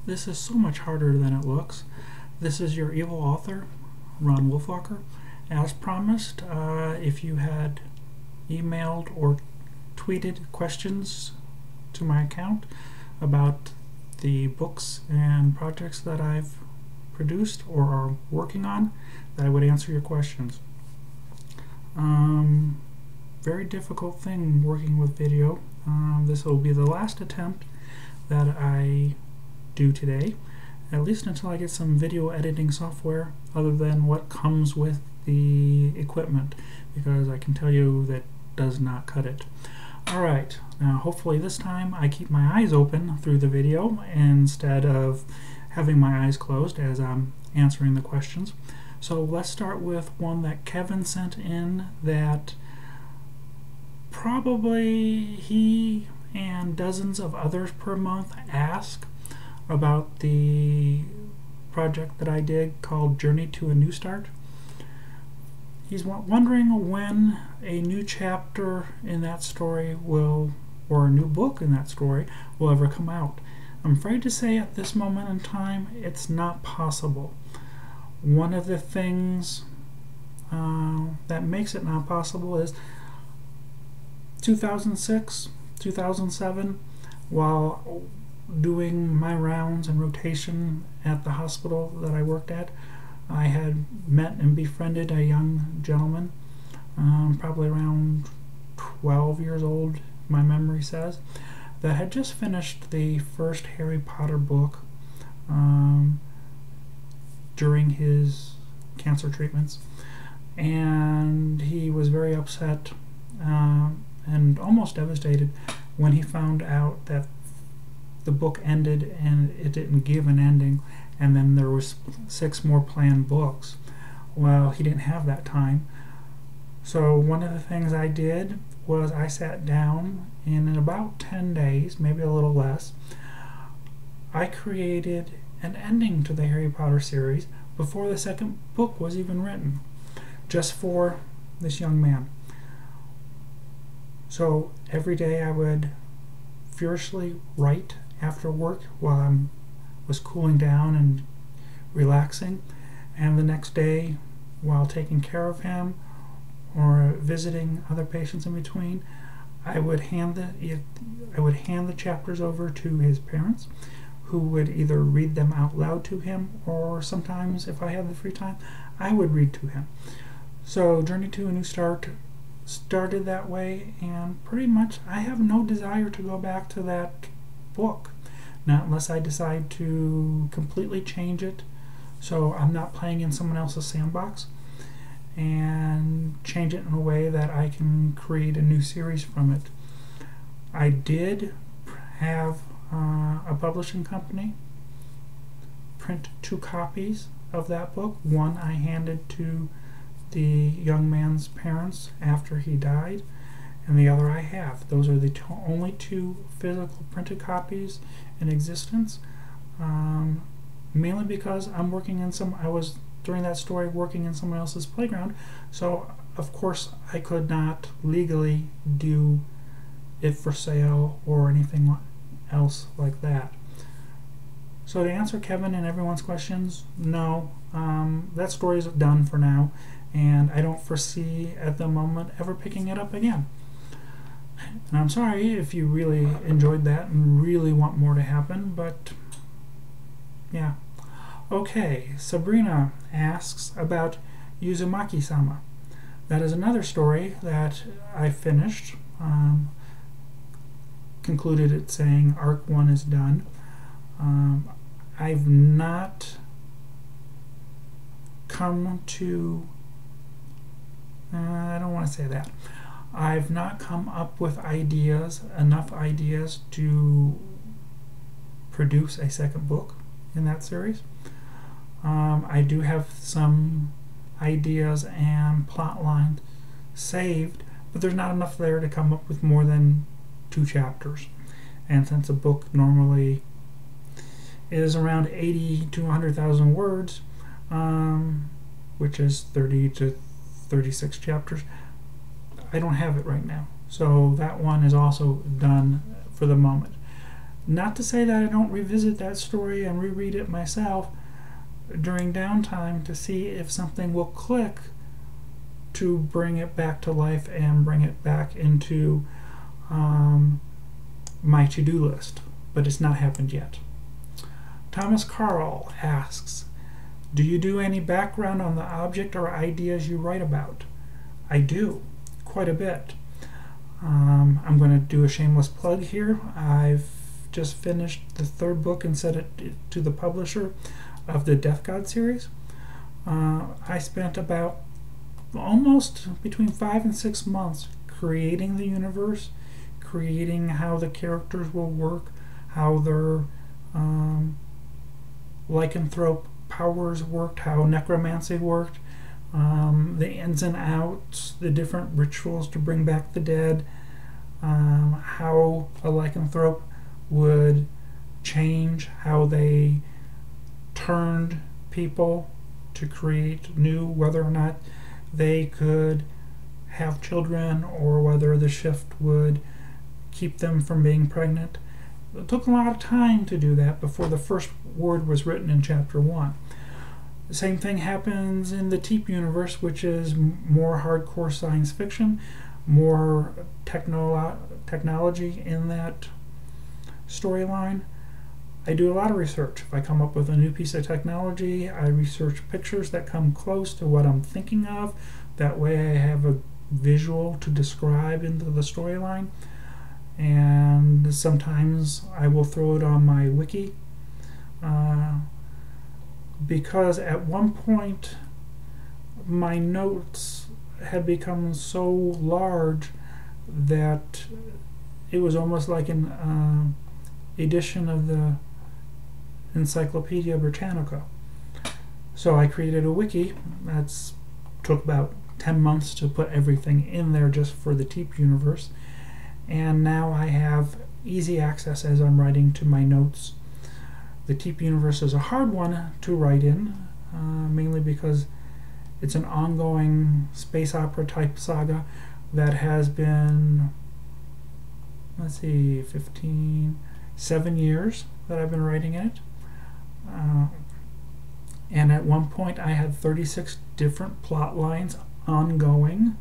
This is so much harder than it looks. This is your evil author, Ron Wolfwalker. As promised, if you had emailed or tweeted questions to my account about the books and projects that I've produced or are working on, that I would answer your questions. Very difficult thing working with video. This will be the last attempt that I do today, at least until I get some video editing software other than what comes with the equipment, because I can tell you that does not cut it. Alright, now hopefully this time I keep my eyes open through the video instead of having my eyes closed as I'm answering the questions. So let's start with one that Kevin sent in that probably he and dozens of others per month ask about the project that I did called Journey to a New Start. He's wondering when a new chapter in that story will, or a new book in that story, will ever come out. I'm afraid to say at this moment in time it's not possible. One of the things that makes it not possible is 2006, 2007, while doing my rounds and rotation at the hospital that I worked at, I had met and befriended a young gentleman, probably around 12 years old, my memory says, that had just finished the first Harry Potter book during his cancer treatments, and he was very upset and almost devastated when he found out that the book ended and it didn't give an ending, and then there was 6 more planned books. Well, he didn't have that time, so one of the things I did was I sat down, and in about 10 days, maybe a little less, I created an ending to the Harry Potter series before the second book was even written, just for this young man. So every day I would furiously write after work while I was cooling down and relaxing, and the next day while taking care of him or visiting other patients in between, I would hand the chapters over to his parents, who would either read them out loud to him, or sometimes if I had the free time I would read to him. So Journey to a New Start started that way, and pretty much I have no desire to go back to that book, not unless I decide to completely change it so I'm not playing in someone else's sandbox, and change it in a way that I can create a new series from it. I did have a publishing company print 2 copies of that book. One I handed to the young man's parents after he died, and the other I have. Those are the only 2 physical printed copies in existence, mainly because I was during that story working in someone else's playground, so of course I could not legally do it for sale or anything else like that. So to answer Kevin and everyone's questions, no, that story is done for now, and I don't foresee at the moment ever picking it up again. And I'm sorry if you really enjoyed that and really want more to happen, but yeah. Okay, Sabrina asks about Uzumaki-sama. That is another story that I finished. Concluded it saying Arc 1 is done. I've not come to... I don't want to say that. I've not come up with enough ideas to produce a second book in that series. I do have some ideas and plot lines saved, but there's not enough there to come up with more than 2 chapters. And since a book normally is around 80 to 100,000 words, which is 30 to 36 chapters, I don't have it right now. So that one is also done for the moment. Not to say that I don't revisit that story and reread it myself during downtime to see if something will click to bring it back to life and bring it back into my to-do list, but it's not happened yet. Thomas Carl asks, do you do any background on the object or ideas you write about? I do, quite a bit. I'm going to do a shameless plug here. I've just finished the 3rd book and sent it to the publisher of the Death God series. I spent about almost between 5 and 6 months creating the universe, creating how the characters will work, how their lycanthrope powers worked, how necromancy worked, the ins and outs, the different rituals to bring back the dead, how a lycanthrope would change, how they turned people to create new, whether or not they could have children or whether the shift would keep them from being pregnant. It took a lot of time to do that before the first word was written in chapter 1. The same thing happens in the Teep universe, which is more hardcore science fiction, more technology in that storyline. I do a lot of research. If I come up with a new piece of technology, I research pictures that come close to what I'm thinking of. That way I have a visual to describe into the storyline. And sometimes I will throw it on my wiki. Because at one point my notes had become so large that it was almost like an edition of the Encyclopedia Britannica. So I created a wiki. That's took about 10 months to put everything in there just for the Teep universe, and now I have easy access as I'm writing to my notes. The Teep universe is a hard one to write in, mainly because it's an ongoing space opera type saga that has been, let's see, 7 years that I've been writing it. And at one point I had 36 different plot lines ongoing,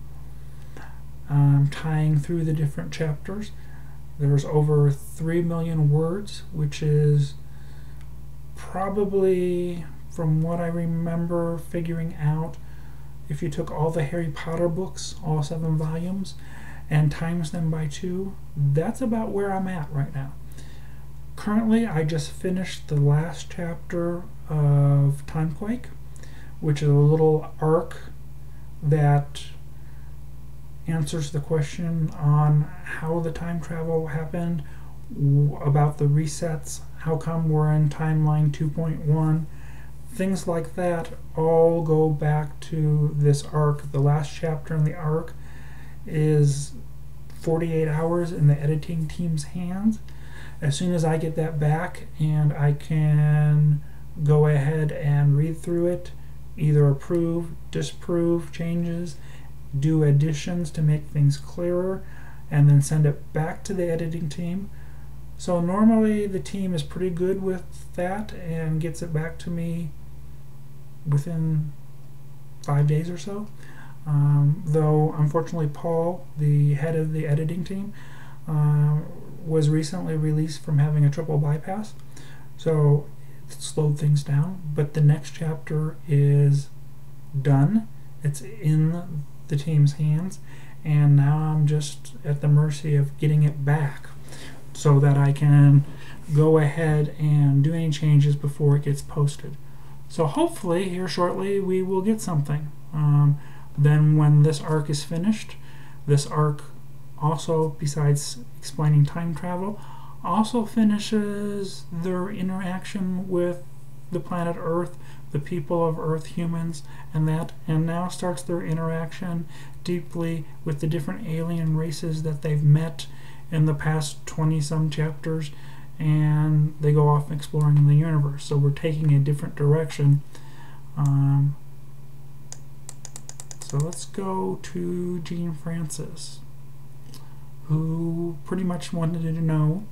tying through the different chapters. There's over 3 million words, which is probably, from what I remember figuring out, if you took all the Harry Potter books, all 7 volumes, and times them by 2, that's about where I'm at right now. Currently, I just finished the last chapter of Timequake, which is a little arc that answers the question on how the time travel happened, about the resets, how come we're in timeline 2.1, things like that all go back to this arc. The last chapter in the arc is 48 hours in the editing team's hands. As soon as I get that back and I can go ahead and read through it, either approve, disapprove changes, do additions to make things clearer, and then send it back to the editing team. So normally the team is pretty good with that and gets it back to me within 5 days or so. Though unfortunately Paul, the head of the editing team, was recently released from having a triple bypass, so it slowed things down. But the next chapter is done. It's in the team's hands, and now I'm just at the mercy of getting it back so that I can go ahead and do any changes before it gets posted. So hopefully here shortly we will get something. Then when this arc is finished, this arc also, besides explaining time travel, also finishes their interaction with the planet Earth, the people of Earth, humans, and now starts their interaction deeply with the different alien races that they've met in the past 20-some chapters, and they go off exploring in the universe. So we're taking a different direction. So let's go to Jean Francis, who pretty much wanted to know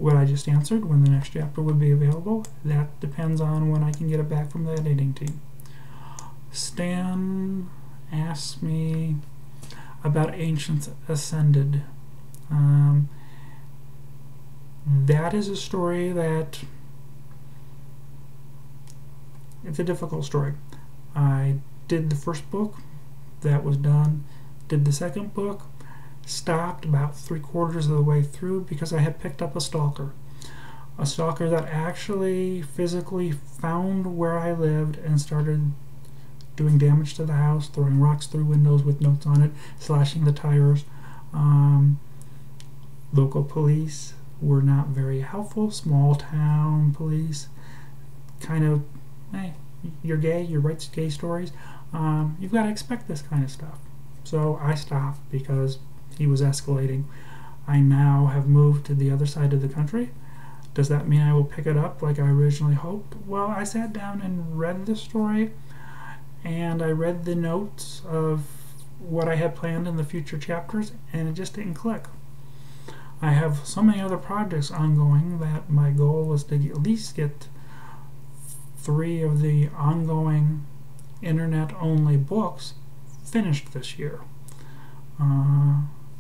what I just answered, when the next chapter would be available. That depends on when I can get it back from the editing team. Stan asked me about Ancients Ascended. That is a story that, it's a difficult story. I did the first book, that was done. Did the second book, stopped about 3/4 of the way through because I had picked up a stalker. A stalker that actually physically found where I lived and started doing damage to the house, throwing rocks through windows with notes on it, slashing the tires. Local police were not very helpful. Small town police, kind of, hey, you're gay, you write gay stories. You've got to expect this kind of stuff. So I stopped because he was escalating. I now have moved to the other side of the country. Does that mean I will pick it up like I originally hoped? Well, I sat down and read the story, and I read the notes of what I had planned in the future chapters, and it just didn't click. I have so many other projects ongoing that my goal was to at least get 3 of the ongoing internet-only books finished this year.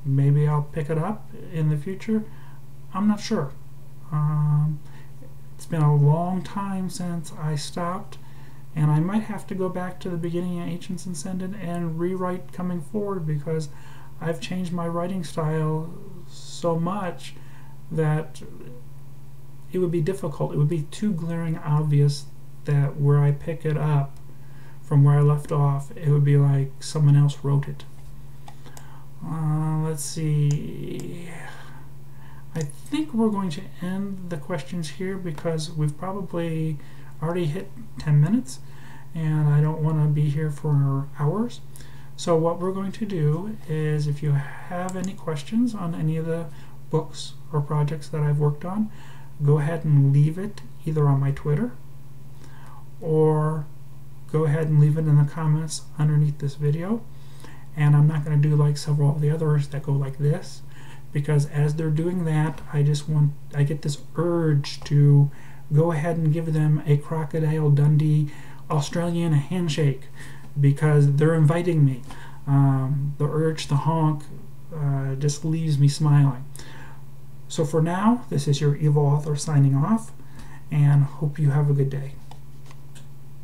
Maybe I'll pick it up in the future. I'm not sure. It's been a long time since I stopped, and I might have to go back to the beginning of Ancients Ascended and rewrite coming forward, because I've changed my writing style so much that it would be difficult. It would be too glaring obvious that where I pick it up from where I left off, it would be like someone else wrote it. Let's see. I think we're going to end the questions here because we've probably already hit 10 minutes and I don't want to be here for hours. So what we're going to do is, if you have any questions on any of the books or projects that I've worked on, go ahead and leave it either on my Twitter, or go ahead and leave it in the comments underneath this video. And I'm not going to do like several of the others that go like this, because as they're doing that, I get this urge to go ahead and give them a Crocodile Dundee Australian handshake because they're inviting me. The urge to honk just leaves me smiling. So for now, this is your evil author signing off, and hope you have a good day.